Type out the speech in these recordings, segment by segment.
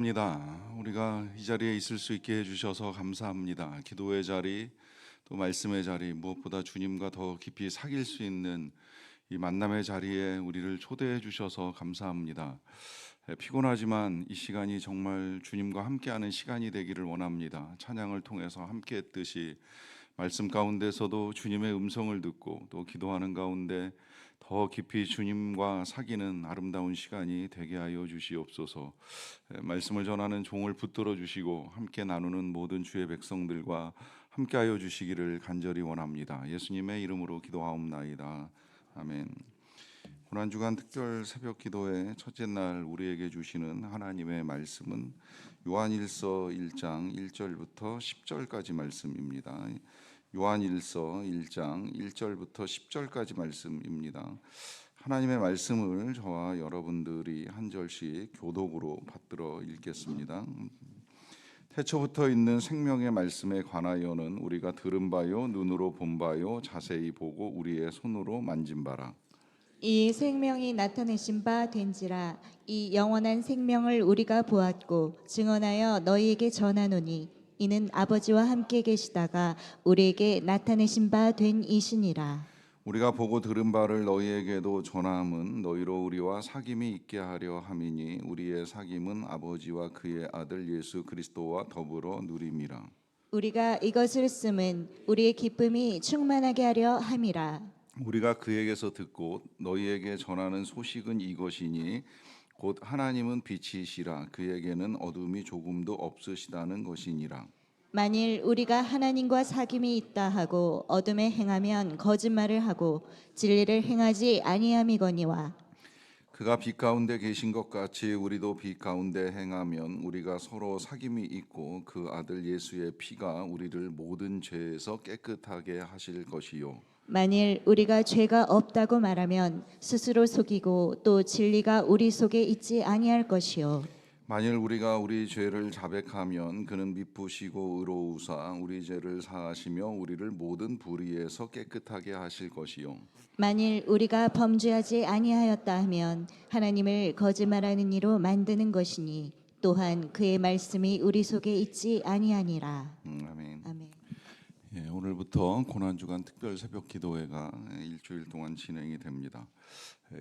입니다. 우리가 이 자리에 있을 수 있게 해주셔서 감사합니다. 기도의 자리, 또 말씀의 자리, 무엇보다 주님과 더 깊이 사귈 수 있는 이 만남의 자리에 우리를 초대해 주셔서 감사합니다. 피곤하지만 이 시간이 정말 주님과 함께하는 시간이 되기를 원합니다. 찬양을 통해서 함께했듯이 말씀 가운데서도 주님의 음성을 듣고 또 기도하는 가운데 더 깊이 주님과 사귀는 아름다운 시간이 되게 하여 주시옵소서. 말씀을 전하는 종을 붙들어 주시고 함께 나누는 모든 주의 백성들과 함께하여 주시기를 간절히 원합니다. 예수님의 이름으로 기도하옵나이다. 아멘. 고난주간 특별 새벽 기도의 첫째 날 우리에게 주시는 하나님의 말씀은 요한일서 1장 1절부터 10절까지 말씀입니다. 요한일서 1장 1절부터 10절까지 말씀입니다. 하나님의 말씀을 저와 여러분들이 한 절씩 교독으로 받들어 읽겠습니다. 태초부터 있는 생명의 말씀에 관하여는 우리가 들은 바요 눈으로 본 바요 자세히 보고 우리의 손으로 만진 바라. 이 생명이 나타내신 바 된지라. 이 영원한 생명을 우리가 보았고 증언하여 너희에게 전하노니 이는 아버지와 함께 계시다가 우리에게 나타내신 바 된 이시니라. 우리가 보고 들은 바를 너희에게도 전함은 너희로 우리와 사귐이 있게 하려 함이니 우리의 사귐은 아버지와 그의 아들 예수 그리스도와 더불어 누림이라. 우리가 이것을 쓰면 우리의 기쁨이 충만하게 하려 함이라. 우리가 그에게서 듣고 너희에게 전하는 소식은 이것이니 곧 하나님은 빛이시라 그에게는 어둠이 조금도 없으시다는 것이니라. 만일 우리가 하나님과 사귐이 있다 하고 어둠에 행하면 거짓말을 하고 진리를 행하지 아니함이거니와. 그가 빛 가운데 계신 것 같이 우리도 빛 가운데 행하면 우리가 서로 사귐이 있고 그 아들 예수의 피가 우리를 모든 죄에서 깨끗하게 하실 것이요. 만일 우리가 죄가 없다고 말하면 스스로 속이고 또 진리가 우리 속에 있지 아니할 것이요. 만일 우리가 우리 죄를 자백하면 그는 미쁘시고 의로우사 우리 죄를 사하시며 우리를 모든 불의에서 깨끗하게 하실 것이요. 만일 우리가 범죄하지 아니하였다 하면 하나님을 거짓말하는 이로 만드는 것이니 또한 그의 말씀이 우리 속에 있지 아니하니라. 아멘. 아멘. 오늘부터 고난주간 특별 새벽 기도회가 일주일 동안 진행이 됩니다.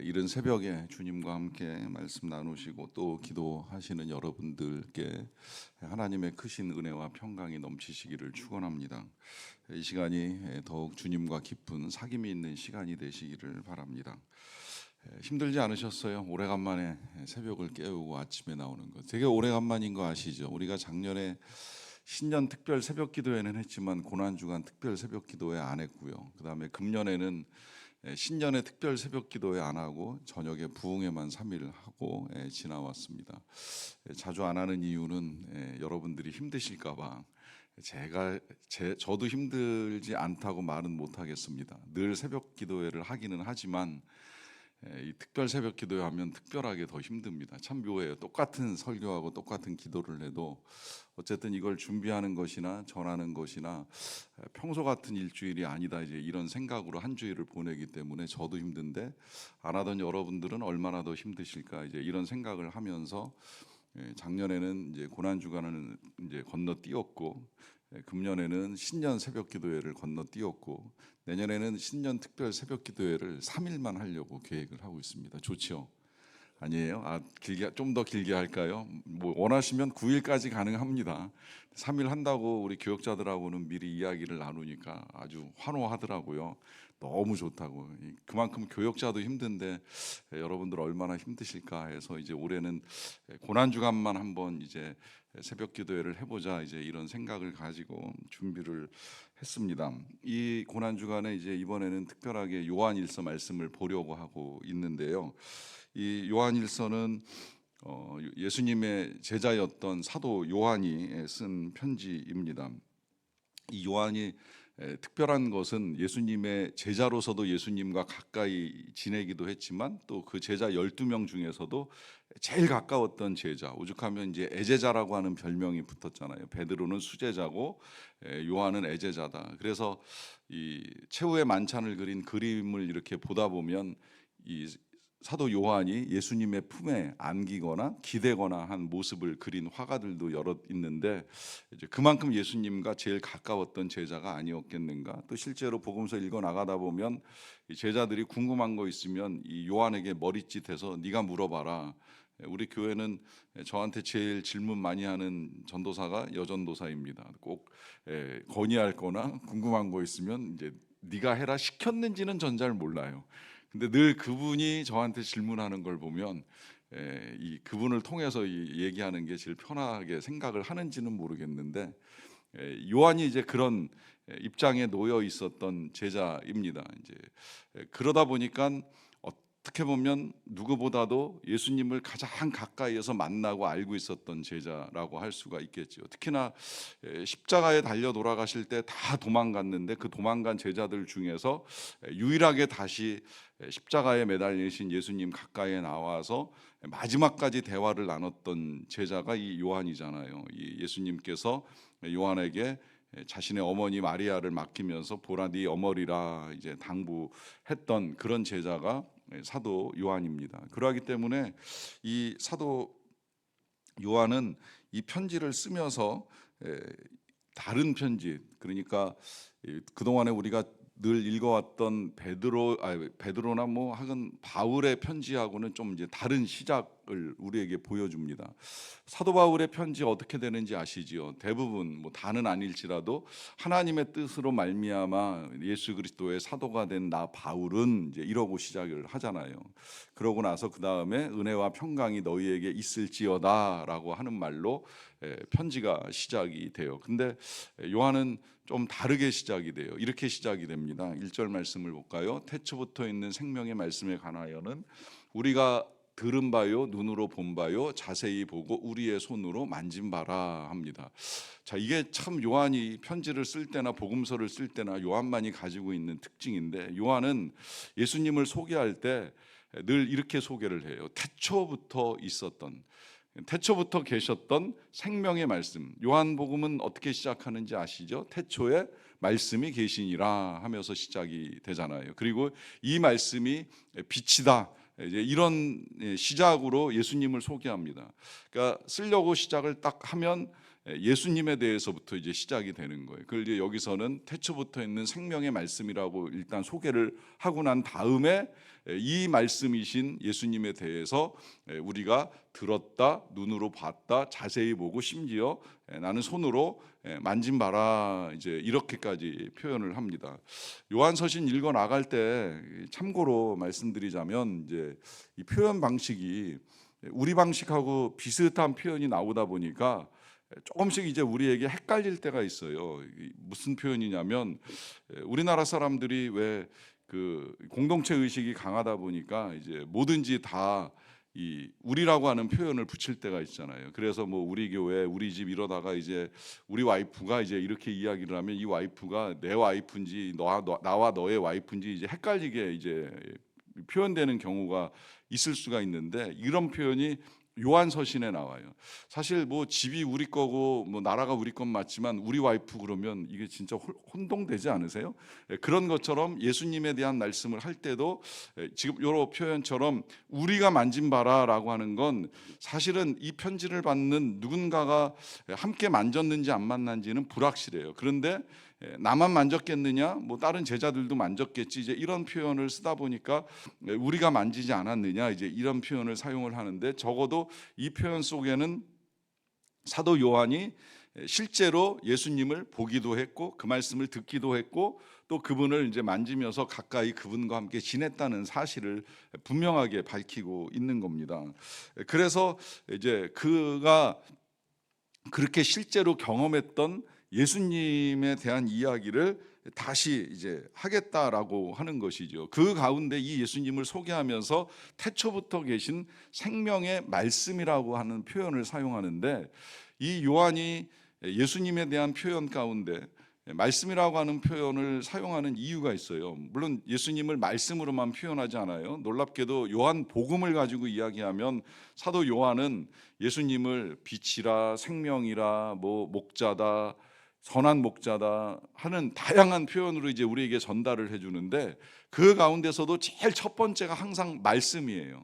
이른 새벽에 주님과 함께 말씀 나누시고 또 기도하시는 여러분들께 하나님의 크신 은혜와 평강이 넘치시기를 축원합니다. 이 시간이 더욱 주님과 깊은 사귐이 있는 시간이 되시기를 바랍니다. 힘들지 않으셨어요? 오래간만에 새벽을 깨우고 아침에 나오는 거 되게 오래간만인 거 아시죠? 우리가 작년에 신년 특별 새벽 기도회는 했지만 고난주간 특별 새벽 기도회 안 했고요. 그다음에 금년에는 신년의 특별 새벽 기도회 안 하고 저녁에 부흥회만 3일 하고 지나왔습니다. 자주 안 하는 이유는 여러분들이 힘드실까 봐. 저도 힘들지 않다고 말은 못 하겠습니다. 늘 새벽 기도회를 하기는 하지만 이 특별 새벽 기도회 하면 특별하게 더 힘듭니다. 참 묘해요. 똑같은 설교하고 똑같은 기도를 해도 어쨌든 이걸 준비하는 것이나 전하는 것이나 평소 같은 일주일이 아니다 이제 이런 생각으로 한 주일을 보내기 때문에 저도 힘든데 안 하던 여러분들은 얼마나 더 힘드실까 이제 이런 생각을 하면서 작년에는 이제 고난 주간을 이제 건너뛰었고 금년에는 신년 새벽 기도회를 건너뛰었고 내년에는 신년 특별 새벽 기도회를 3일만 하려고 계획을 하고 있습니다. 좋죠? 아니에요? 길게 좀 더 길게 할까요? 뭐 원하시면 9일까지 가능합니다. 3일 한다고 우리 교역자들하고는 미리 이야기를 나누니까 아주 환호하더라고요. 너무 좋다고. 그만큼 교역자도 힘든데 여러분들 얼마나 힘드실까 해서 이제 올해는 고난 주간만 한번 이제 새벽 기도회를 해보자 이제 이런 생각을 가지고 준비를 했습니다. 이 고난 주간에 이제 이번에는 특별하게 요한일서 말씀을 보려고 하고 있는데요. 이 요한일서는 예수님의 제자였던 사도 요한이 쓴 편지입니다. 이 요한이 특별한 것은 예수님의 제자로서도 예수님과 가까이 지내기도 했지만 또 그 제자 12명 중에서도 제일 가까웠던 제자, 오죽하면 이제 애제자라고 하는 별명이 붙었잖아요. 베드로는 수제자고 요한은 애제자다. 그래서 이 최후의 만찬을 그린 그림을 이렇게 보다 보면 이 사도 요한이 예수님의 품에 안기거나 기대거나 한 모습을 그린 화가들도 여러 있는데 이제 그만큼 예수님과 제일 가까웠던 제자가 아니었겠는가. 또 실제로 복음서 읽어 나가다 보면 이 제자들이 궁금한 거 있으면 이 요한에게 머리짓해서 네가 물어봐라. 우리 교회는 저한테 제일 질문 많이 하는 전도사가 여전도사입니다. 꼭 건의할 거나 궁금한 거 있으면 이제 네가 해라 시켰는지는 전 잘 몰라요. 근데 늘 그분이 저한테 질문하는 걸 보면 이 그분을 통해서 이 얘기하는 게 제일 편하게 생각을 하는지는 모르겠는데 요한이 이제 그런 입장에 놓여 있었던 제자입니다. 이제 그러다 보니까 어떻게 보면 누구보다도 예수님을 가장 가까이에서 만나고 알고 있었던 제자라고 할 수가 있겠죠. 특히나 십자가에 달려 돌아가실 때 다 도망갔는데 그 도망간 제자들 중에서 유일하게 다시 십자가에 매달리신 예수님 가까이에 나와서 마지막까지 대화를 나눴던 제자가 이 요한이잖아요. 이 예수님께서 요한에게 자신의 어머니 마리아를 맡기면서 보라 네 어머니라 이제 당부했던 그런 제자가 사도 요한입니다. 그러하기 때문에 이 사도 요한은 이 편지를 쓰면서 다른 편지, 그러니까 그동안에 우리가 늘 읽어왔던 베드로나 뭐 하건 바울의 편지하고는 좀 이제 다른 시작을 우리에게 보여줍니다. 사도 바울의 편지 어떻게 되는지 아시지요? 대부분 뭐 다는 아닐지라도 하나님의 뜻으로 말미암아 예수 그리스도의 사도가 된 나 바울은 이제 이러고 시작을 하잖아요. 그러고 나서 그 다음에 은혜와 평강이 너희에게 있을지어다라고 하는 말로 편지가 시작이 돼요. 근데 요한은 좀 다르게 시작이 돼요. 이렇게 시작이 됩니다. 1절 말씀을 볼까요? 태초부터 있는 생명의 말씀에 관하여는 우리가 들은 바요 눈으로 본 바요 자세히 보고 우리의 손으로 만진 바라 합니다. 자, 이게 참 요한이 편지를 쓸 때나 복음서를 쓸 때나 요한만이 가지고 있는 특징인데, 요한은 예수님을 소개할 때 늘 이렇게 소개를 해요. 태초부터 있었던, 태초부터 계셨던 생명의 말씀. 요한복음은 어떻게 시작하는지 아시죠? 태초에 말씀이 계시니라 하면서 시작이 되잖아요. 그리고 이 말씀이 빛이다. 이제 이런 시작으로 예수님을 소개합니다. 그러니까 쓰려고 시작을 딱 하면 예수님에 대해서부터 이제 시작이 되는 거예요. 그걸 이제 여기서는 태초부터 있는 생명의 말씀이라고 일단 소개를 하고 난 다음에 이 말씀이신 예수님에 대해서 우리가 들었다, 눈으로 봤다, 자세히 보고 심지어 나는 손으로 만진 바라, 이제 이렇게까지 표현을 합니다. 요한서신 읽어 나갈 때 참고로 말씀드리자면 이제 이 표현 방식이 우리 방식하고 비슷한 표현이 나오다 보니까 조금씩 이제 우리에게 헷갈릴 때가 있어요. 무슨 표현이냐면 우리나라 사람들이 왜 그 공동체 의식이 강하다 보니까 이제 뭐든지 다 이 우리라고 하는 표현을 붙일 때가 있잖아요. 그래서 뭐 우리 교회, 우리 집 이러다가 이제 우리 와이프가 이제 이렇게 이야기를 하면 이 와이프가 내 와이프인지 나와 너의 와이프인지 이제 헷갈리게 이제 표현되는 경우가 있을 수가 있는데, 이런 표현이 요한서신에 나와요. 사실 뭐 집이 우리 거고 뭐 나라가 우리 건 맞지만 우리 와이프 그러면 이게 진짜 혼동되지 않으세요? 그런 것처럼 예수님에 대한 말씀을 할 때도 지금 이런 표현처럼 우리가 만진 바라라고 하는 건 사실은 이 편지를 받는 누군가가 함께 만졌는지 안 만났는지는 불확실해요. 그런데 나만 만졌겠느냐? 뭐 다른 제자들도 만졌겠지. 이제 이런 표현을 쓰다 보니까 우리가 만지지 않았느냐? 이제 이런 표현을 사용을 하는데, 적어도 이 표현 속에는 사도 요한이 실제로 예수님을 보기도 했고 그 말씀을 듣기도 했고 또 그분을 이제 만지면서 가까이 그분과 함께 지냈다는 사실을 분명하게 밝히고 있는 겁니다. 그래서 이제 그가 그렇게 실제로 경험했던 예수님에 대한 이야기를 다시 이제 하겠다라고 하는 것이죠. 그 가운데 이 예수님을 소개하면서 태초부터 계신 생명의 말씀이라고 하는 표현을 사용하는데, 이 요한이 예수님에 대한 표현 가운데 말씀이라고 하는 표현을 사용하는 이유가 있어요. 물론 예수님을 말씀으로만 표현하지 않아요. 놀랍게도 요한 복음을 가지고 이야기하면 사도 요한은 예수님을 빛이라 생명이라 뭐 목자다 선한 목자다 하는 다양한 표현으로 이제 우리에게 전달을 해주는데, 그 가운데서도 제일 첫 번째가 항상 말씀이에요.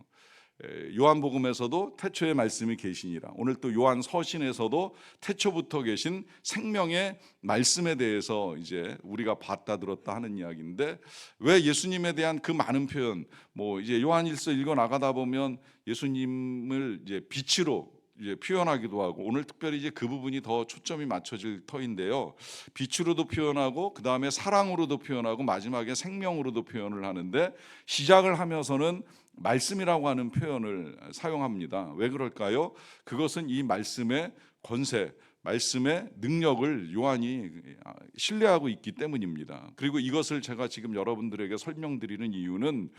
요한복음에서도 태초에 말씀이 계시니라. 오늘 또 요한 서신에서도 태초부터 계신 생명의 말씀에 대해서 이제 우리가 봤다 들었다 하는 이야기인데, 왜 예수님에 대한 그 많은 표현, 뭐 이제 요한일서 읽어 나가다 보면 예수님을 이제 빛으로 이제 표현하기도 하고, 오늘 특별히 이제 그 부분이 더 초점이 맞춰질 터인데요. 빛으로도 표현하고, 그 다음에 사랑으로도 표현하고, 마지막에 생명으로도 표현을 하는데, 시작을 하면서는 말씀이라고 하는 표현을 사용합니다. 왜 그럴까요? 그것은 이 말씀의 권세, 말씀의 능력을 요한이 신뢰하고 있기 때문입니다. 그리고 이것을 제가 지금 여러분들에게 설명드리는 이유는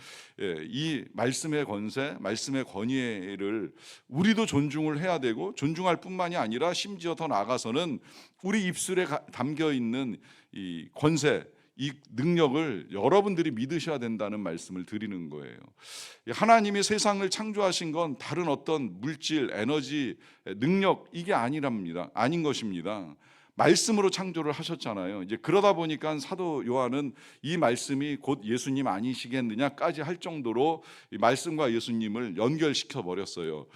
이 말씀의 권세, 말씀의 권위를 우리도 존중을 해야 되고, 존중할 뿐만이 아니라 심지어 더 나아가서는 우리 입술에 담겨 있는 이 권세, 이 능력을 여러분들이 믿으셔야 된다는 말씀을 드리는 거예요. 하나님이 세상을 창조하신 건 다른 어떤 물질, 에너지, 능력, 이게 아닌 것입니다. 말씀으로 창조를 하셨잖아요. 이제 그러다 보니까 사도 요한은 이 말씀이 곧 예수님 아니시겠느냐까지 할 정도로 이 말씀과 예수님을 연결시켜 버렸어요.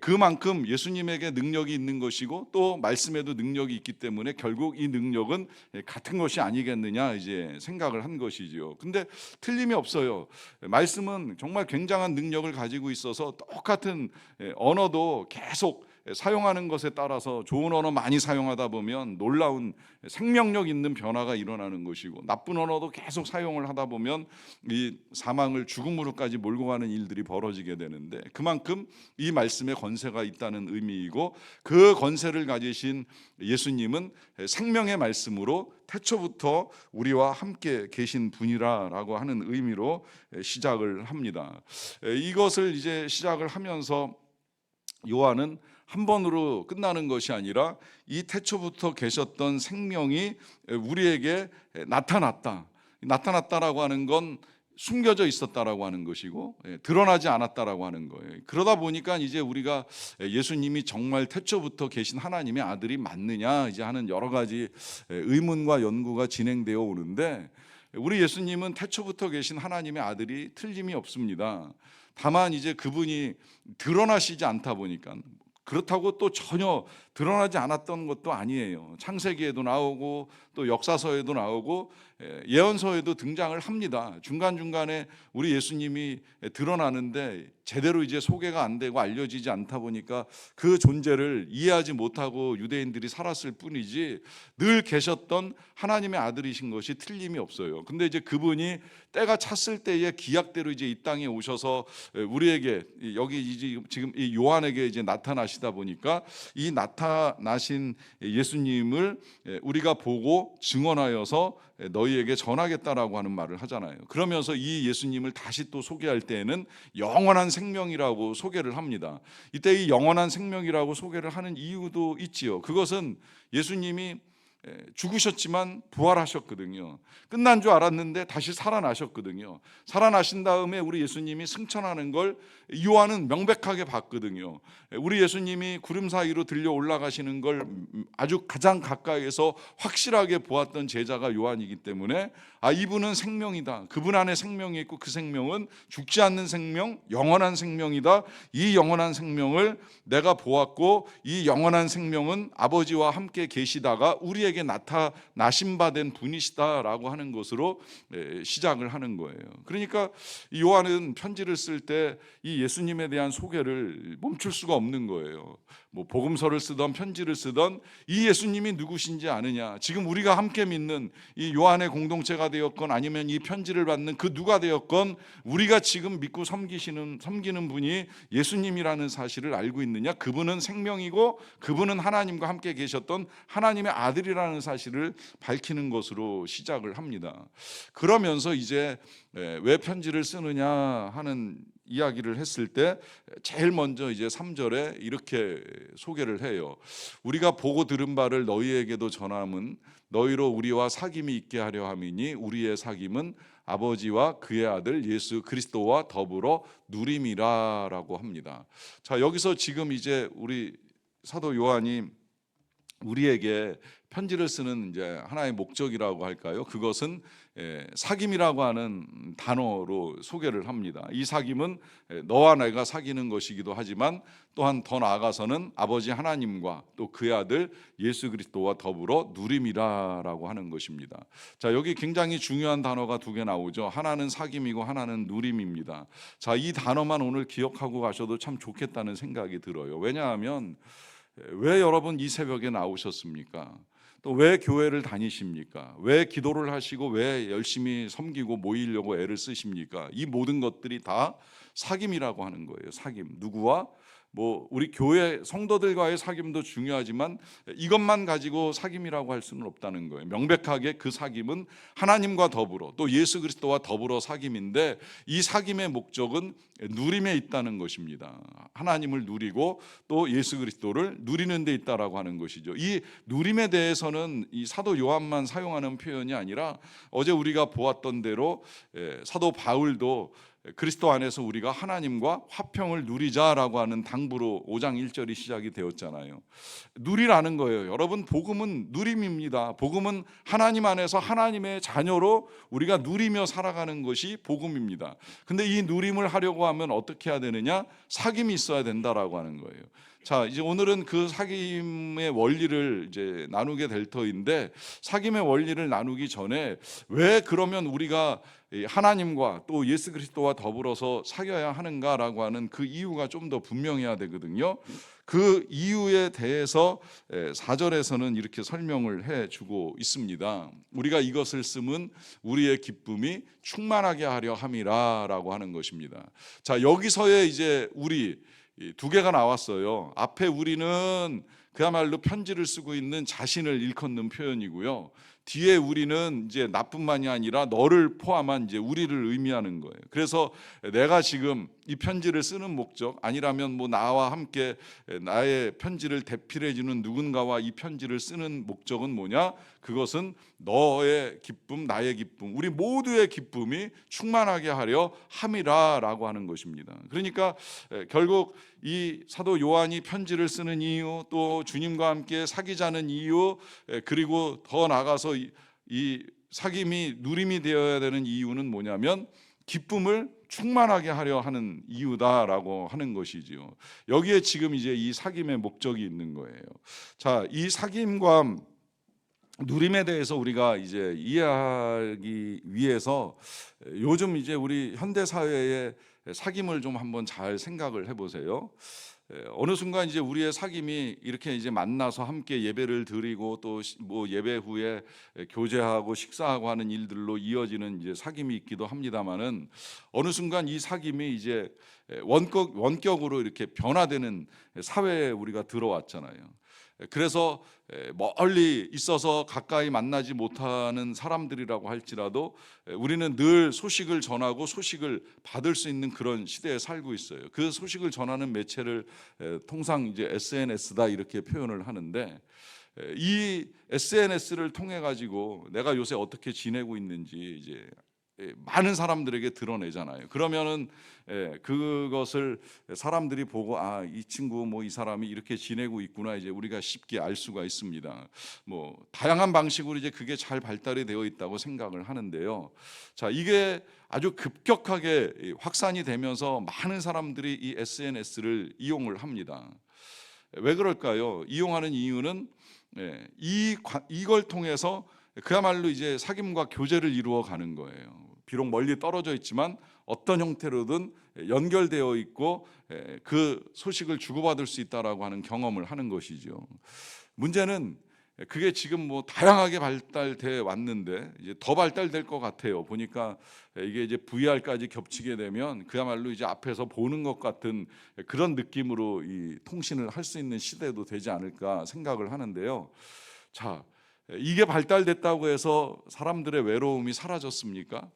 그만큼 예수님에게 능력이 있는 것이고, 또 말씀에도 능력이 있기 때문에 결국 이 능력은 같은 것이 아니겠느냐 이제 생각을 한 것이죠. 근데 틀림이 없어요. 말씀은 정말 굉장한 능력을 가지고 있어서 똑같은 언어도 계속 사용하는 것에 따라서 좋은 언어 많이 사용하다 보면 놀라운 생명력 있는 변화가 일어나는 것이고, 나쁜 언어도 계속 사용을 하다 보면 이 사망을 죽음으로까지 몰고 가는 일들이 벌어지게 되는데, 그만큼 이 말씀에 권세가 있다는 의미이고, 그 권세를 가지신 예수님은 생명의 말씀으로 태초부터 우리와 함께 계신 분이라고 하는 의미로 시작을 합니다. 이것을 이제 시작을 하면서 요한은 한 번으로 끝나는 것이 아니라 이 태초부터 계셨던 생명이 우리에게 나타났다라고 하는 건 숨겨져 있었다라고 하는 것이고, 드러나지 않았다라고 하는 거예요. 그러다 보니까 이제 우리가 예수님이 정말 태초부터 계신 하나님의 아들이 맞느냐 이제 하는 여러 가지 의문과 연구가 진행되어 오는데, 우리 예수님은 태초부터 계신 하나님의 아들이 틀림이 없습니다. 다만 이제 그분이 드러나시지 않다 보니까, 그렇다고 또 전혀 드러나지 않았던 것도 아니에요. 창세기에도 나오고, 또 역사서에도 나오고, 예언서에도 등장을 합니다. 중간중간에 우리 예수님이 드러나는데 제대로 이제 소개가 안 되고 알려지지 않다 보니까 그 존재를 이해하지 못하고 유대인들이 살았을 뿐이지, 늘 계셨던 하나님의 아들이신 것이 틀림이 없어요. 근데 이제 그분이 때가 찼을 때에 기약대로 이제 이 땅에 오셔서 우리에게, 여기 이제 지금 이 요한에게 이제 나타나시다 보니까, 이 나타나신 예수님을 우리가 보고 증언하여서 너희에게 전하겠다라고 하는 말을 하잖아요. 그러면서 이 예수님을 다시 또 소개할 때에는 영원한 생명이라고 소개를 합니다. 이때 이 영원한 생명이라고 소개를 하는 이유도 있지요. 그것은 예수님이 죽으셨지만 부활하셨거든요. 끝난 줄 알았는데 다시 살아나셨거든요. 살아나신 다음에 우리 예수님이 승천하는 걸 요한은 명백하게 봤거든요. 우리 예수님이 구름 사이로 들려 올라가시는 걸 아주 가장 가까이에서 확실하게 보았던 제자가 요한이기 때문에, 이분은 생명이다. 그분 안에 생명이 있고, 그 생명은 죽지 않는 생명, 영원한 생명이다. 이 영원한 생명을 내가 보았고, 이 영원한 생명은 아버지와 함께 계시다가 우리에게 나타나신 바 된 분이시다라고 하는 것으로 시작을 하는 거예요. 그러니까 요한은 편지를 쓸 때 이 예수님에 대한 소개를 멈출 수가 없는 거예요. 뭐 복음서를 쓰던 편지를 쓰던 이 예수님이 누구신지 아느냐, 지금 우리가 함께 믿는 이 요한의 공동체가 되었건, 아니면 이 편지를 받는 그 누가 되었건, 우리가 지금 믿고 섬기는 분이 예수님이라는 사실을 알고 있느냐. 그분은 생명이고, 그분은 하나님과 함께 계셨던 하나님의 아들이라는 사실을 밝히는 것으로 시작을 합니다. 그러면서 이제 왜 편지를 쓰느냐 하는 이야기를 했을 때, 제일 먼저 이제 3절에 이렇게 소개를 해요. 우리가 보고 들은 바를 너희에게도 전함은 너희로 우리와 사귐이 있게 하려 함이니, 우리의 사귐은 아버지와 그의 아들 예수 그리스도와 더불어 누림이라라고 합니다. 자, 여기서 지금 이제 우리 사도 요한이 우리에게 편지를 쓰는 이제 하나의 목적이라고 할까요? 그것은 사귐이라고 하는 단어로 소개를 합니다. 이 사귐은 너와 내가 사귀는 것이기도 하지만 또한 더 나아가서는 아버지 하나님과 또 그의 아들 예수 그리스도와 더불어 누림이라라고 하는 것입니다. 자, 여기 굉장히 중요한 단어가 두 개 나오죠. 하나는 사귐이고 하나는 누림입니다. 자, 이 단어만 오늘 기억하고 가셔도 참 좋겠다는 생각이 들어요. 왜냐하면 왜 여러분 이 새벽에 나오셨습니까? 또 왜 교회를 다니십니까? 왜 기도를 하시고 왜 열심히 섬기고 모이려고 애를 쓰십니까? 이 모든 것들이 다 사귐이라고 하는 거예요. 사귐. 누구와? 우리 교회 성도들과의 사귐도 중요하지만 이것만 가지고 사귐이라고 할 수는 없다는 거예요. 명백하게 그 사귐은 하나님과 더불어 또 예수 그리스도와 더불어 사귐인데, 이 사귐의 목적은 누림에 있다는 것입니다. 하나님을 누리고 또 예수 그리스도를 누리는 데 있다라고 하는 것이죠. 이 누림에 대해서는 이 사도 요한만 사용하는 표현이 아니라 어제 우리가 보았던 대로 사도 바울도 그리스도 안에서 우리가 하나님과 화평을 누리자라고 하는 당부로 5장 1절이 시작이 되었잖아요. 누리라는 거예요. 여러분, 복음은 누림입니다. 복음은 하나님 안에서 하나님의 자녀로 우리가 누리며 살아가는 것이 복음입니다. 근데 이 누림을 하려고 하면 어떻게 해야 되느냐? 사귐이 있어야 된다라고 하는 거예요. 자, 이제 오늘은 그 사귐의 원리를 이제 나누게 될 터인데, 사귐의 원리를 나누기 전에 왜 그러면 우리가 하나님과 또 예수 그리스도와 더불어서 사귀어야 하는가라고 하는 그 이유가 좀 더 분명해야 되거든요. 그 이유에 대해서 4절에서는 이렇게 설명을 해주고 있습니다. 우리가 이것을 쓰면 우리의 기쁨이 충만하게 하려 함이라라고 하는 것입니다. 자, 여기서의 이제 우리 두 개가 나왔어요. 앞에 우리는 그야말로 편지를 쓰고 있는 자신을 일컫는 표현이고요. 뒤에 우리는 이제 나뿐만이 아니라 너를 포함한 이제 우리를 의미하는 거예요. 그래서 내가 지금 이 편지를 쓰는 목적, 아니라면 나와 함께 나의 편지를 대필해 주는 누군가와 이 편지를 쓰는 목적은 뭐냐? 그것은 너의 기쁨, 나의 기쁨, 우리 모두의 기쁨이 충만하게 하려 함이라라고 하는 것입니다. 그러니까 결국 이 사도 요한이 편지를 쓰는 이유, 또 주님과 함께 사귀자는 이유, 그리고 더 나아가서 이 사귐이 누림이 되어야 되는 이유는 뭐냐면 기쁨을 충만하게 하려 하는 이유다라고 하는 것이지요. 여기에 지금 이제 이 사귐의 목적이 있는 거예요. 자, 이 사귐과 누림에 대해서 우리가 이제 이해하기 위해서 요즘 이제 우리 현대 사회의 사귐을 좀 한번 잘 생각을 해보세요. 어느 순간 이제 우리의 사귐이 이렇게 이제 만나서 함께 예배를 드리고 또 예배 후에 교제하고 식사하고 하는 일들로 이어지는 이제 사귐이 있기도 합니다만은, 어느 순간 이 사귐이 이제 원격으로 이렇게 변화되는 사회에 우리가 들어왔잖아요. 그래서 멀리 있어서 가까이 만나지 못하는 사람들이라고 할지라도 우리는 늘 소식을 전하고 소식을 받을 수 있는 그런 시대에 살고 있어요. 그 소식을 전하는 매체를 통상 이제 SNS다 이렇게 표현을 하는데, 이 SNS를 통해 가지고 내가 요새 어떻게 지내고 있는지 이제 많은 사람들에게 드러내잖아요. 그러면은 그것을 사람들이 보고 이 친구 이 사람이 이렇게 지내고 있구나, 이제 우리가 쉽게 알 수가 있습니다. 다양한 방식으로 이제 그게 잘 발달이 되어 있다고 생각을 하는데요. 자, 이게 아주 급격하게 확산이 되면서 많은 사람들이 이 SNS를 이용을 합니다. 왜 그럴까요? 이용하는 이유는 이걸 통해서 그야말로 이제 사귐과 교제를 이루어 가는 거예요. 비록 멀리 떨어져 있지만 어떤 형태로든 연결되어 있고 그 소식을 주고받을 수 있다라고 하는 경험을 하는 것이죠. 문제는 그게 지금 다양하게 발달돼 왔는데 이제 더 발달될 것 같아요. 보니까 이게 이제 VR까지 겹치게 되면 그야말로 이제 앞에서 보는 것 같은 그런 느낌으로 이 통신을 할 수 있는 시대도 되지 않을까 생각을 하는데요. 자, 이게 발달됐다고 해서 사람들의 외로움이 사라졌습니까?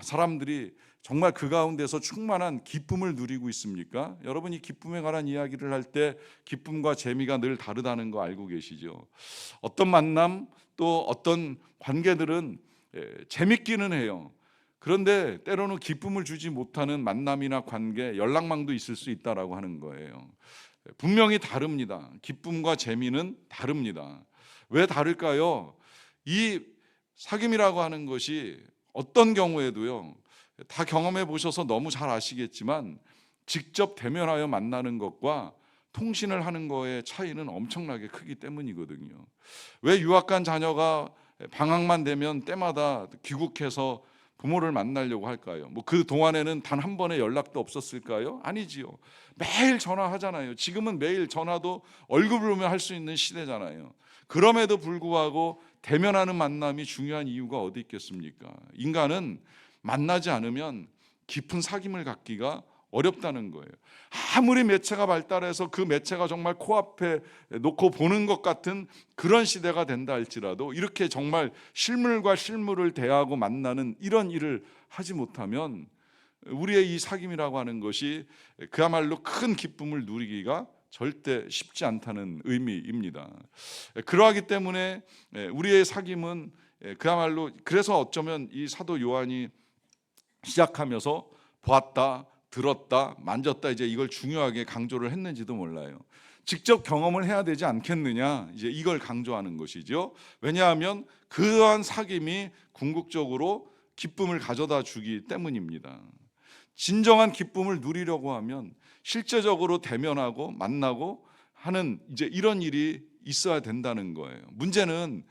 사람들이 정말 그 가운데서 충만한 기쁨을 누리고 있습니까? 여러분, 이 기쁨에 관한 이야기를 할 때 기쁨과 재미가 늘 다르다는 거 알고 계시죠? 어떤 만남 또 어떤 관계들은 재밌기는 해요. 그런데 때로는 기쁨을 주지 못하는 만남이나 관계, 연락망도 있을 수 있다라고 하는 거예요. 분명히 다릅니다. 기쁨과 재미는 다릅니다. 왜 다를까요? 이 사귐이라고 하는 것이 어떤 경우에도요, 다 경험해 보셔서 너무 잘 아시겠지만 직접 대면하여 만나는 것과 통신을 하는 거의 차이는 엄청나게 크기 때문이거든요. 왜 유학 간 자녀가 방학만 되면 때마다 귀국해서 부모를 만나려고 할까요? 뭐 그 동안에는 단 한 번의 연락도 없었을까요? 아니지요. 매일 전화하잖아요. 지금은 매일 전화도 얼굴 보면 할 수 있는 시대잖아요. 그럼에도 불구하고 대면하는 만남이 중요한 이유가 어디 있겠습니까? 인간은 만나지 않으면 깊은 사귐을 갖기가 어렵다는 거예요. 아무리 매체가 발달해서 그 매체가 정말 코앞에 놓고 보는 것 같은 그런 시대가 된다 할지라도 이렇게 정말 실물과 실물을 대하고 만나는 이런 일을 하지 못하면 우리의 이 사귐이라고 하는 것이 그야말로 큰 기쁨을 누리기가 절대 쉽지 않다는 의미입니다. 그러하기 때문에 우리의 사귐은 그야말로, 그래서 어쩌면 이 사도 요한이 시작하면서 보았다, 들었다, 만졌다, 이제 이걸 중요하게 강조를 했는지도 몰라요. 직접 경험을 해야 되지 않겠느냐, 이제 이걸 강조하는 것이죠. 왜냐하면 그러한 사귐이 궁극적으로 기쁨을 가져다 주기 때문입니다. 진정한 기쁨을 누리려고 하면 실제적으로 대면하고 만나고 하는 이제 이런 일이 있어야 된다는 거예요. 문제는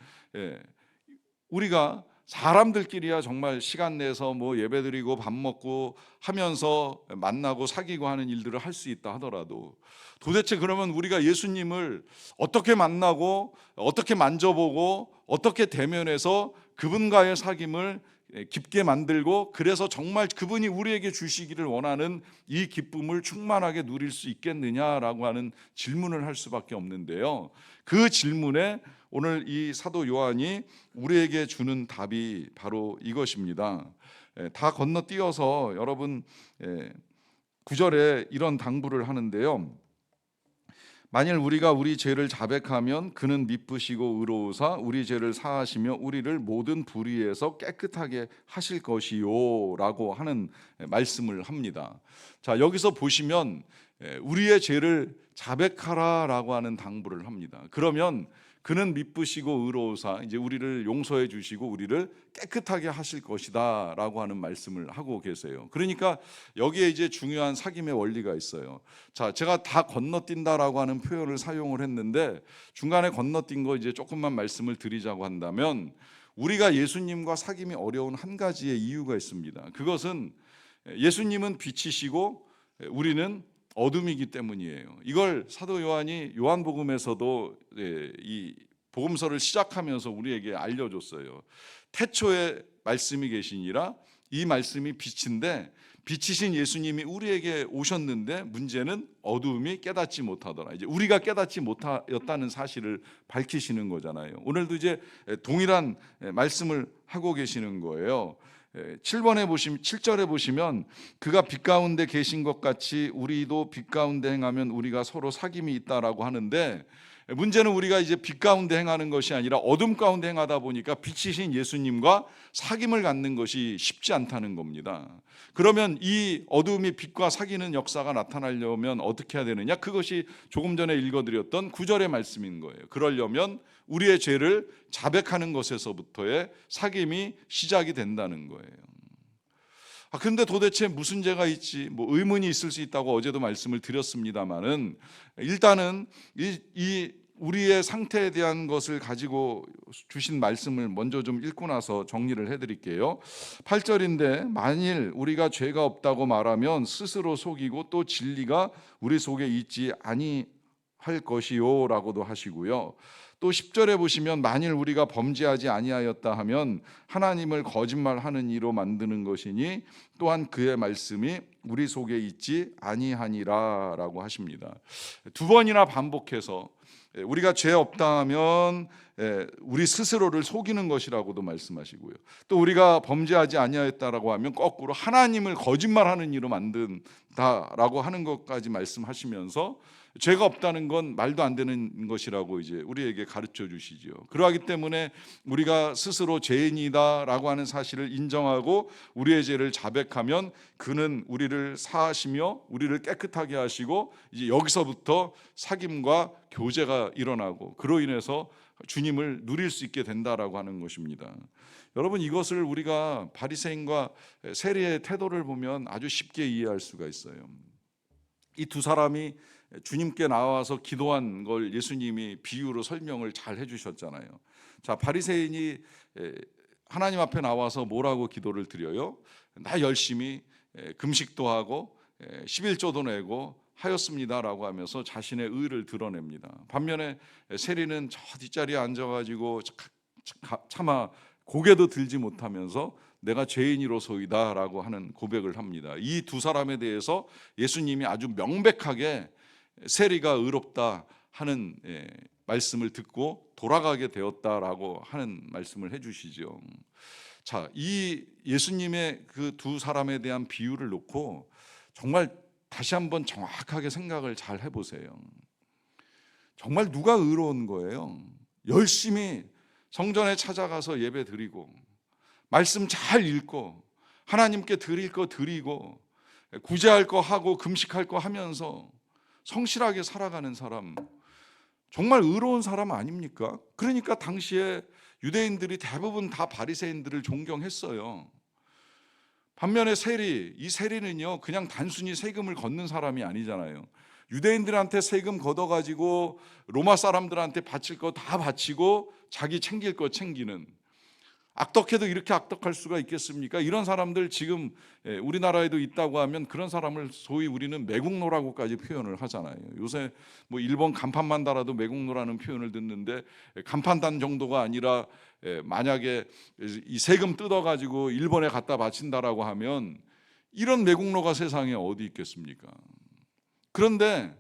우리가 사람들끼리야 정말 시간 내서 뭐 예배드리고 밥 먹고 하면서 만나고 사귀고 하는 일들을 할 수 있다 하더라도 도대체 그러면 우리가 예수님을 어떻게 만나고 어떻게 만져보고 어떻게 대면해서 그분과의 사귐을 깊게 만들고, 그래서 정말 그분이 우리에게 주시기를 원하는 이 기쁨을 충만하게 누릴 수 있겠느냐라고 하는 질문을 할 수밖에 없는데요. 그 질문에 오늘 이 사도 요한이 우리에게 주는 답이 바로 이것입니다. 다 건너뛰어서 여러분 9절에 이런 당부를 하는데요. 만일 우리가 우리 죄를 자백하면 그는 미쁘시고 의로우사 우리 죄를 사하시며 우리를 모든 불의에서 깨끗하게 하실 것이요 라고 하는 말씀을 합니다. 자, 여기서 보시면 우리의 죄를 자백하라 라고 하는 당부를 합니다. 그러면 그는 미쁘시고 의로우사, 이제 우리를 용서해 주시고 우리를 깨끗하게 하실 것이다 라고 하는 말씀을 하고 계세요. 그러니까 여기에 이제 중요한 사귐의 원리가 있어요. 자, 제가 다 건너뛴다라고 하는 표현을 사용을 했는데 중간에 건너뛴 거 이제 조금만 말씀을 드리자고 한다면, 우리가 예수님과 사귐이 어려운 한 가지의 이유가 있습니다. 그것은 예수님은 빛이시고 우리는 어둠이기 때문이에요. 이걸 사도 요한이 요한복음에서도 이 복음서를 시작하면서 우리에게 알려줬어요. 태초에 말씀이 계시니라, 이 말씀이 빛인데 빛이신 예수님이 우리에게 오셨는데 문제는 어두움이 깨닫지 못하더라. 이제 우리가 깨닫지 못하였다는 사실을 밝히시는 거잖아요. 오늘도 이제 동일한 말씀을 하고 계시는 거예요. 7절에 보시면 그가 빛 가운데 계신 것 같이 우리도 빛 가운데 행하면 우리가 서로 사귐이 있다라고 하는데, 문제는 우리가 이제 빛 가운데 행하는 것이 아니라 어둠 가운데 행하다 보니까 빛이신 예수님과 사귐을 갖는 것이 쉽지 않다는 겁니다. 그러면 이 어둠이 빛과 사귀는 역사가 나타나려면 어떻게 해야 되느냐? 그것이 조금 전에 읽어드렸던 9절의 말씀인 거예요. 그러려면 우리의 죄를 자백하는 것에서부터의 사귐이 시작이 된다는 거예요. 근데 도대체 무슨 죄가 있지? 뭐 의문이 있을 수 있다고 어제도 말씀을 드렸습니다만은, 일단은 이 우리의 상태에 대한 것을 가지고 주신 말씀을 먼저 좀 읽고 나서 정리를 해드릴게요. 8절인데 만일 우리가 죄가 없다고 말하면 스스로 속이고 또 진리가 우리 속에 있지 아니할 것이요 라고도 하시고요. 또 10절에 보시면 만일 우리가 범죄하지 아니하였다 하면 하나님을 거짓말하는 이로 만드는 것이니 또한 그의 말씀이 우리 속에 있지 아니하니라 라고 하십니다. 두 번이나 반복해서 우리가 죄 없다 하면 우리 스스로를 속이는 것이라고도 말씀하시고요. 또 우리가 범죄하지 아니하였다라고 하면 거꾸로 하나님을 거짓말하는 이로 만든다라고 하는 것까지 말씀하시면서 죄가 없다는 건 말도 안 되는 것이라고 이제 우리에게 가르쳐 주시죠. 그러하기 때문에 우리가 스스로 죄인이다라고 하는 사실을 인정하고 우리의 죄를 자백하면 그는 우리를 사하시며 우리를 깨끗하게 하시고 이제 여기서부터 사귐과 교제가 일어나고 그로 인해서 주님을 누릴 수 있게 된다라고 하는 것입니다. 여러분, 이것을 우리가 바리새인과 세리의 태도를 보면 아주 쉽게 이해할 수가 있어요. 이 두 사람이 주님께 나와서 기도한 걸 예수님이 비유로 설명을 잘 해주셨잖아요. 자, 바리새인이 하나님 앞에 나와서 뭐라고 기도를 드려요? 나 열심히 금식도 하고 11조도 내고 하였습니다라고 하면서 자신의 의를 드러냅니다. 반면에 세리는 저 뒷자리에 앉아가지고 차마 고개도 들지 못하면서 내가 죄인이로소이다라고 하는 고백을 합니다. 이 두 사람에 대해서 예수님이 아주 명백하게 세리가 의롭다 하는 말씀을 듣고 돌아가게 되었다라고 하는 말씀을 해주시죠. 자, 이 예수님의 그 두 사람에 대한 비유를 놓고 정말 다시 한번 정확하게 생각을 잘 해보세요. 정말 누가 의로운 거예요? 열심히 성전에 찾아가서 예배 드리고 말씀 잘 읽고 하나님께 드릴 거 드리고 구제할 거 하고 금식할 거 하면서 성실하게 살아가는 사람, 정말 의로운 사람 아닙니까? 그러니까 당시에 유대인들이 대부분 다 바리새인들을 존경했어요. 반면에 이 세리는요, 그냥 단순히 세금을 걷는 사람이 아니잖아요. 유대인들한테 세금 걷어가지고 로마 사람들한테 바칠 거 다 바치고 자기 챙길 거 챙기는, 악덕해도 이렇게 악덕할 수가 있겠습니까? 이런 사람들 지금 우리나라에도 있다고 하면 그런 사람을 소위 우리는 매국노라고까지 표현을 하잖아요. 요새 뭐 일본 간판만 달아도 매국노라는 표현을 듣는데, 간판 단 정도가 아니라 만약에 이 세금 뜯어가지고 일본에 갖다 바친다라고 하면 이런 매국노가 세상에 어디 있겠습니까? 그런데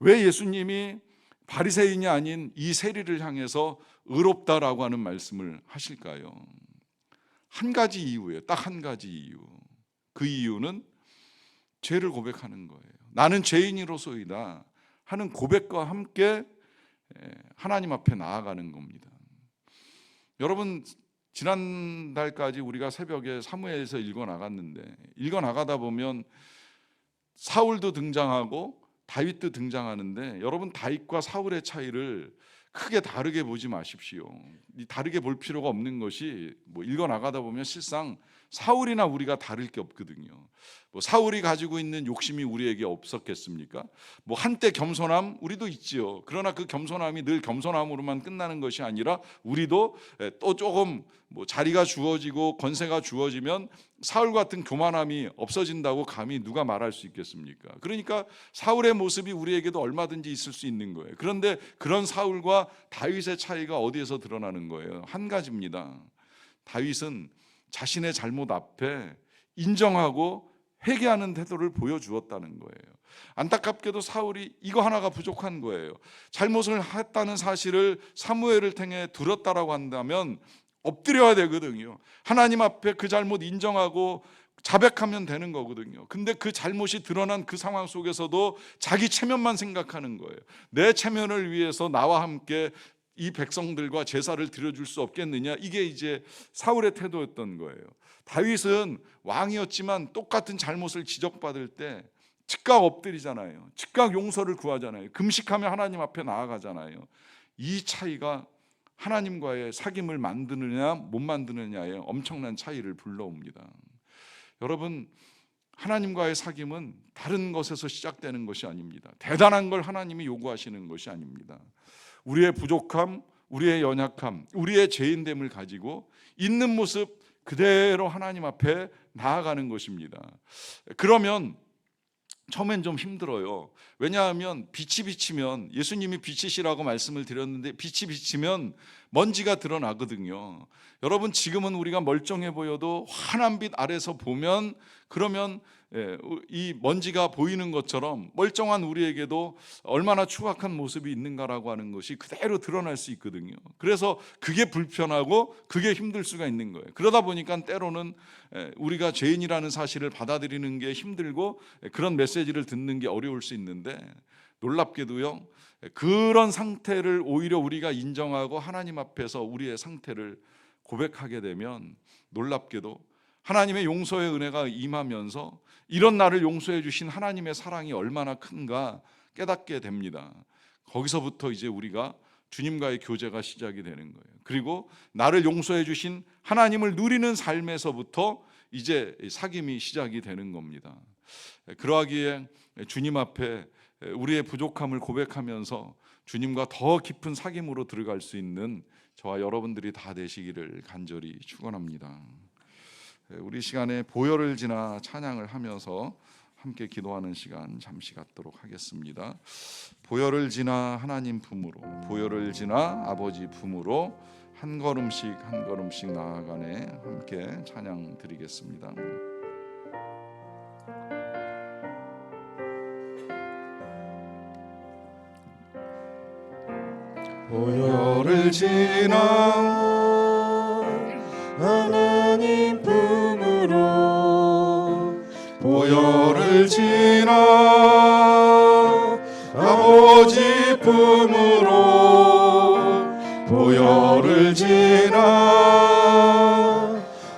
왜 예수님이 바리새인이 아닌 이 세리를 향해서 의롭다라고 하는 말씀을 하실까요? 한 가지 이유예요. 딱 한 가지 이유. 그 이유는 죄를 고백하는 거예요. 나는 죄인으로서이다 하는 고백과 함께 하나님 앞에 나아가는 겁니다. 여러분, 지난달까지 우리가 새벽에 사무엘에서 읽어 나가다 보면 사울도 등장하고 다윗도 등장하는데, 여러분, 다윗과 사울의 차이를 크게 다르게 보지 마십시오. 다르게 볼 필요가 없는 것이, 뭐 읽어 나가다 보면 실상 사울이나 우리가 다를 게 없거든요. 뭐 사울이 가지고 있는 욕심이 우리에게 없었겠습니까? 뭐 한때 겸손함 우리도 있지요. 그러나 그 겸손함이 늘 겸손함으로만 끝나는 것이 아니라 우리도 또 조금 뭐 자리가 주어지고 권세가 주어지면 사울 같은 교만함이 없어진다고 감히 누가 말할 수 있겠습니까? 그러니까 사울의 모습이 우리에게도 얼마든지 있을 수 있는 거예요. 그런데 그런 사울과 다윗의 차이가 어디에서 드러나는 거예요? 한 가지입니다. 다윗은 자신의 잘못 앞에 인정하고 회개하는 태도를 보여주었다는 거예요. 안타깝게도 사울이 이거 하나가 부족한 거예요. 잘못을 했다는 사실을 사무엘을 통해 들었다라고 한다면 엎드려야 되거든요. 하나님 앞에 그 잘못 인정하고 자백하면 되는 거거든요. 근데 그 잘못이 드러난 그 상황 속에서도 자기 체면만 생각하는 거예요. 내 체면을 위해서 나와 함께 이 백성들과 제사를 드려줄 수 없겠느냐, 이게 이제 사울의 태도였던 거예요. 다윗은 왕이었지만 똑같은 잘못을 지적받을 때 즉각 엎드리잖아요. 즉각 용서를 구하잖아요. 금식하며 하나님 앞에 나아가잖아요. 이 차이가 하나님과의 사귐을 만드느냐 못 만드느냐에 엄청난 차이를 불러옵니다. 여러분, 하나님과의 사귐은 다른 것에서 시작되는 것이 아닙니다. 대단한 걸 하나님이 요구하시는 것이 아닙니다. 우리의 부족함, 우리의 연약함, 우리의 죄인됨을 가지고 있는 모습 그대로 하나님 앞에 나아가는 것입니다. 그러면 처음엔 좀 힘들어요. 왜냐하면 빛이 비치면, 예수님이 빛이시라고 말씀을 드렸는데 빛이 비치면 먼지가 드러나거든요. 여러분, 지금은 우리가 멀쩡해 보여도 환한 빛 아래서 보면, 그러면 이 먼지가 보이는 것처럼 멀쩡한 우리에게도 얼마나 추악한 모습이 있는가라고 하는 것이 그대로 드러날 수 있거든요. 그래서 그게 불편하고 그게 힘들 수가 있는 거예요. 그러다 보니까 때로는 우리가 죄인이라는 사실을 받아들이는 게 힘들고 그런 메시지를 듣는 게 어려울 수 있는데, 놀랍게도요, 그런 상태를 오히려 우리가 인정하고 하나님 앞에서 우리의 상태를 고백하게 되면, 놀랍게도 하나님의 용서의 은혜가 임하면서 이런 나를 용서해 주신 하나님의 사랑이 얼마나 큰가 깨닫게 됩니다. 거기서부터 이제 우리가 주님과의 교제가 시작이 되는 거예요. 그리고 나를 용서해 주신 하나님을 누리는 삶에서부터 이제 사귐이 시작이 되는 겁니다. 그러하기에 주님 앞에 우리의 부족함을 고백하면서 주님과 더 깊은 사귐으로 들어갈 수 있는 저와 여러분들이 다 되시기를 간절히 축원합니다. 우리 시간에 보혈을 지나 찬양을 하면서 함께 기도하는 시간 잠시 갖도록 하겠습니다. 보혈을 지나 하나님 품으로, 보혈을 지나 아버지 품으로 한 걸음씩 한 걸음씩 나아가네 함께 찬양 드리겠습니다. 보혈을 지나 하나님 품으로, 보혈을 지나 아버지 품으로, 보혈을 지나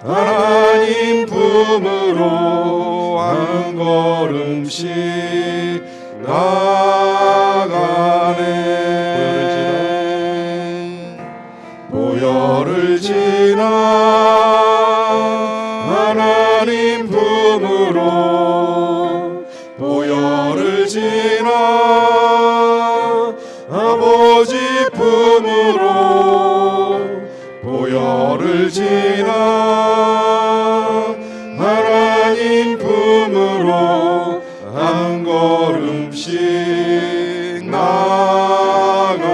하나님 품으로 한 걸음씩 나아가네. 보혈을 지나 하나님 품으로, 보혈을 지나 아버지 품으로, 보혈을 지나 하나님 품으로 한 걸음씩 나아가네.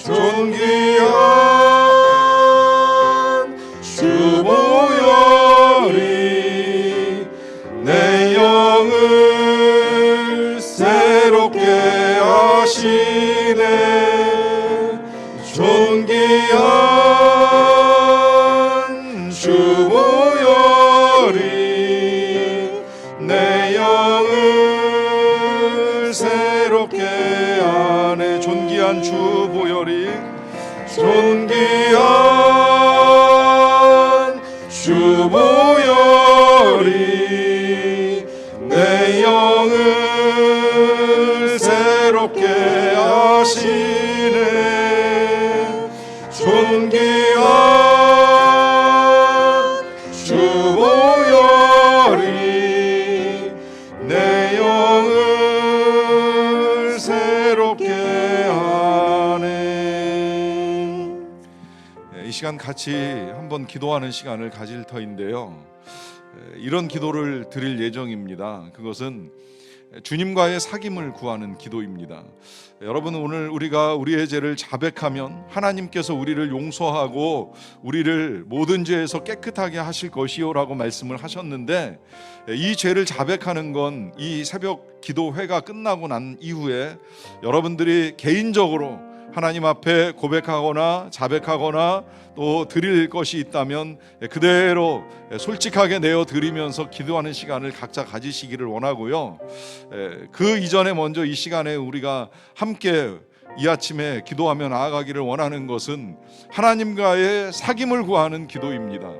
존귀한 주 보혈이 내 영을 새롭게 하시네. 존귀한 주 보혈이 내 영을 새롭게 하네. 존귀한 주 보혈이, 존귀한 주 보혈이 내 영을 새롭게 하시네. 존귀한 주 보혈이 내 영을 새롭게 하네. 이 시간 같이 한번 기도하는 시간을 가질 터인데요, 이런 기도를 드릴 예정입니다. 그것은 주님과의 사귐을 구하는 기도입니다. 여러분, 오늘 우리가 우리의 죄를 자백하면 하나님께서 우리를 용서하고 우리를 모든 죄에서 깨끗하게 하실 것이요라고 말씀을 하셨는데, 이 죄를 자백하는 건 이 새벽 기도회가 끝나고 난 이후에 여러분들이 개인적으로 하나님 앞에 고백하거나 자백하거나 또 드릴 것이 있다면 그대로 솔직하게 내어 드리면서 기도하는 시간을 각자 가지시기를 원하고요. 그 이전에 먼저 이 시간에 우리가 함께 이 아침에 기도하며 나아가기를 원하는 것은 하나님과의 사귐을 구하는 기도입니다.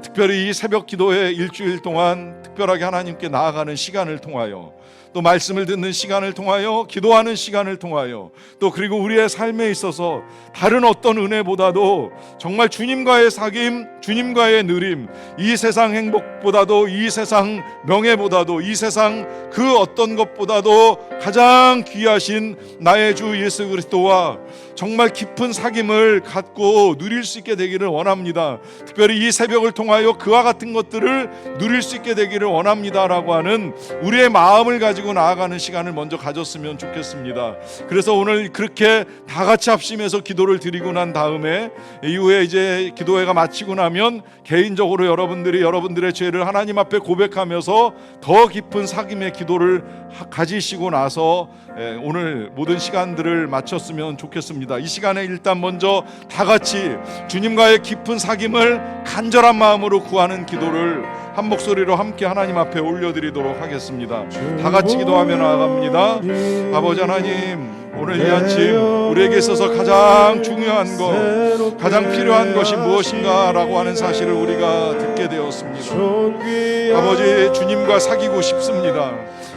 특별히 이 새벽 기도회 일주일 동안 특별하게 하나님께 나아가는 시간을 통하여, 또 말씀을 듣는 시간을 통하여, 기도하는 시간을 통하여, 또 그리고 우리의 삶에 있어서 다른 어떤 은혜보다도 정말 주님과의 사귐, 주님과의 누림, 이 세상 행복보다도, 이 세상 명예보다도, 이 세상 그 어떤 것보다도 가장 귀하신 나의 주 예수 그리스도와 정말 깊은 사귐을 갖고 누릴 수 있게 되기를 원합니다. 특별히 이 새벽을 통하여 그와 같은 것들을 누릴 수 있게 되기를 원합니다라고 하는 우리의 마음을 가지고 나아가는 시간을 먼저 가졌으면 좋겠습니다. 그래서 오늘 그렇게 다 같이 합심해서 기도를 드리고 난 다음에 이후에 이제 기도회가 마치고 나면 개인적으로 여러분들이 여러분들의 죄를 하나님 앞에 고백하면서 더 깊은 사귐의 기도를 가지시고 나서 오늘 모든 시간들을 마쳤으면 좋겠습니다. 이 시간에 일단 먼저 다 같이 주님과의 깊은 사귐을 간절한 마음으로 구하는 기도를 한 목소리로 함께 하나님 앞에 올려드리도록 하겠습니다. 다 같이 기도하며 나아갑니다. 아버지 하나님, 오늘 이 아침 우리에게 있어서 가장 중요한 것, 가장 필요한 것이 무엇인가 라고 하는 사실을 우리가 듣게 되었습니다. 아버지, 주님과 사귀고 싶습니다.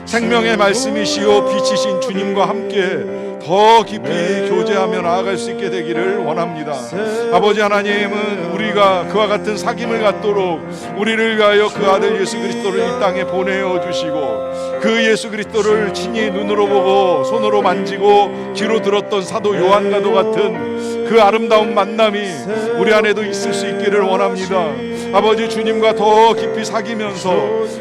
생명의 말씀이시오 빛이신 주님과 함께 더 깊이 교제하며 나아갈 수 있게 되기를 원합니다. 아버지 하나님은 우리가 그와 같은 사귐을 갖도록 우리를 위하여 그 아들 예수 그리스도를 이 땅에 보내어 주시고 그 예수 그리스도를 친히 눈으로 보고 손으로 만지고 귀로 들었던 사도 요한과도 같은 그 아름다운 만남이 우리 안에도 있을 수 있기를 원합니다. 아버지, 주님과 더 깊이 사귀면서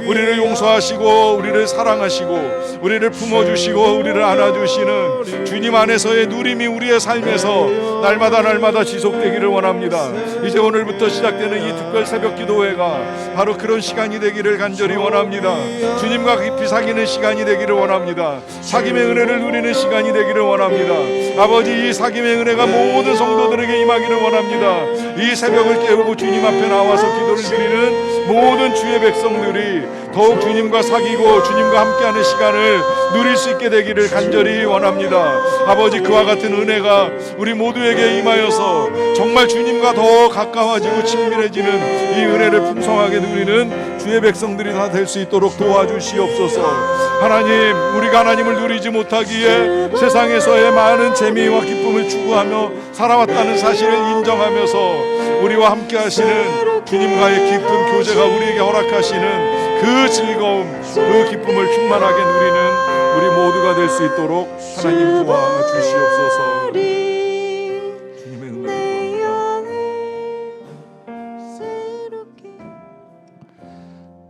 우리를 용서하시고 우리를 사랑하시고 우리를 품어주시고 우리를 안아주시는 주님 안에서의 누림이 우리의 삶에서 날마다 지속되기를 원합니다. 이제 오늘부터 시작되는 이 특별 새벽 기도회가 바로 그런 시간이 되기를 간절히 원합니다. 주님과 깊이 사귀는 시간이 되기를 원합니다. 사귐의 은혜를 누리는 시간이 되기를 원합니다. 아버지, 이 사귐의 은혜가 모든 성도들에게 임하기를 원합니다. 이 새벽을 깨우고 주님 앞에 나와서 기도를 드리는 모든 주의 백성들이 더욱 주님과 사귀고 주님과 함께하는 시간을 누릴 수 있게 되기를 간절히 원합니다. 아버지, 그와 같은 은혜가 우리 모두에게 임하여서 정말 주님과 더 가까워지고 친밀해지는 이 은혜를 풍성하게 누리는 주의 백성들이 다 될 수 있도록 도와주시옵소서. 하나님, 우리가 하나님을 누리지 못하기에 세상에서의 많은 재미와 기쁨을 추구하며 살아왔다는 사실을 인정하면서 우리와 함께 하시는 주님과의 깊은 교제가 우리에게 허락하시는 그 즐거움, 그 기쁨을 충만하게 누리는 우리 모두가 될 수 있도록 하나님 도와주시옵소서. 주님의 은혜를 구합니다.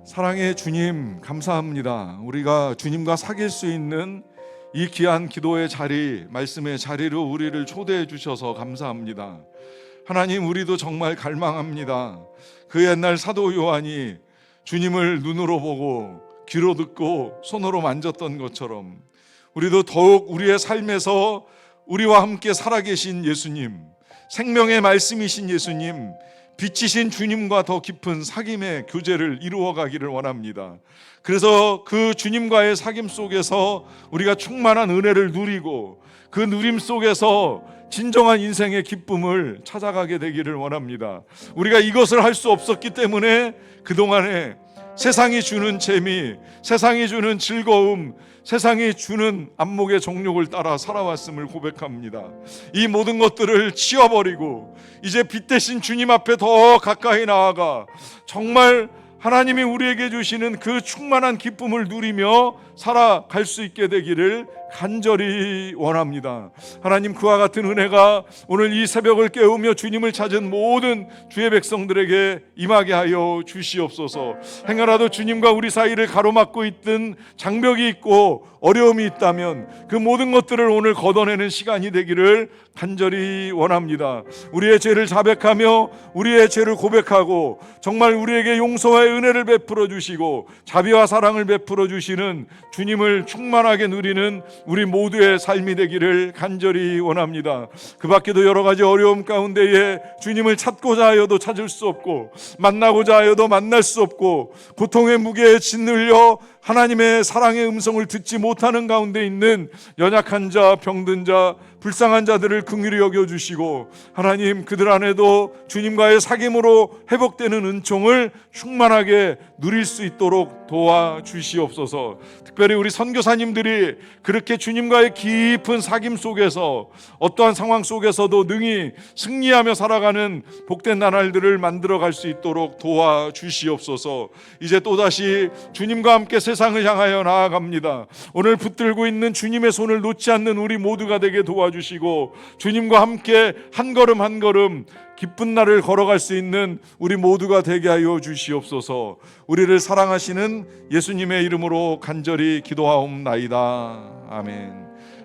사랑의 주님, 감사합니다. 우리가 주님과 사귈 수 있는 이 귀한 기도의 자리, 말씀의 자리로 우리를 초대해 주셔서 감사합니다. 하나님, 우리도 정말 갈망합니다. 그 옛날 사도 요한이 주님을 눈으로 보고 귀로 듣고 손으로 만졌던 것처럼 우리도 더욱 우리의 삶에서 우리와 함께 살아계신 예수님, 생명의 말씀이신 예수님, 빛이신 주님과 더 깊은 사귐의 교제를 이루어가기를 원합니다. 그래서 그 주님과의 사귐 속에서 우리가 충만한 은혜를 누리고 그 누림 속에서 진정한 인생의 기쁨을 찾아가게 되기를 원합니다. 우리가 이것을 할 수 없었기 때문에 그동안에 세상이 주는 재미, 세상이 주는 즐거움, 세상이 주는 안목의 정욕을 따라 살아왔음을 고백합니다. 이 모든 것들을 치워버리고 이제 빛 대신 주님 앞에 더 가까이 나아가 정말 하나님이 우리에게 주시는 그 충만한 기쁨을 누리며 살아갈 수 있게 되기를 간절히 원합니다. 하나님, 그와 같은 은혜가 오늘 이 새벽을 깨우며 주님을 찾은 모든 주의 백성들에게 임하게 하여 주시옵소서. 행여라도 주님과 우리 사이를 가로막고 있던 장벽이 있고 어려움이 있다면 그 모든 것들을 오늘 걷어내는 시간이 되기를 간절히 원합니다. 우리의 죄를 자백하며 우리의 죄를 고백하고 정말 우리에게 용서와 은혜를 베풀어 주시고 자비와 사랑을 베풀어 주시는 주님을 충만하게 누리는 우리 모두의 삶이 되기를 간절히 원합니다. 그 밖에도 여러 가지 어려움 가운데에 주님을 찾고자 하여도 찾을 수 없고 만나고자 하여도 만날 수 없고 고통의 무게에 짓눌려 하나님의 사랑의 음성을 듣지 못하는 가운데 있는 연약한 자, 병든 자, 불쌍한 자들을 긍휼히 여겨주시고 하나님, 그들 안에도 주님과의 사귐으로 회복되는 은총을 충만하게 누릴 수 있도록 도와주시옵소서. 특별히 우리 선교사님들이 그렇게 주님과의 깊은 사귐 속에서 어떠한 상황 속에서도 능히 승리하며 살아가는 복된 나날들을 만들어갈 수 있도록 도와주시옵소서. 이제 또다시 주님과 함께 세상을 향하여 나아갑니다. 오늘 붙들고 있는 주님의 손을 놓지 않는 우리 모두가 되게 도와주시고 주님과 함께 한 걸음 한 걸음 기쁜 날을 걸어갈 수 있는 우리 모두가 되게 하여 주시옵소서. 우리를 사랑하시는 예수님의 이름으로 간절히 기도하옵나이다. 아멘.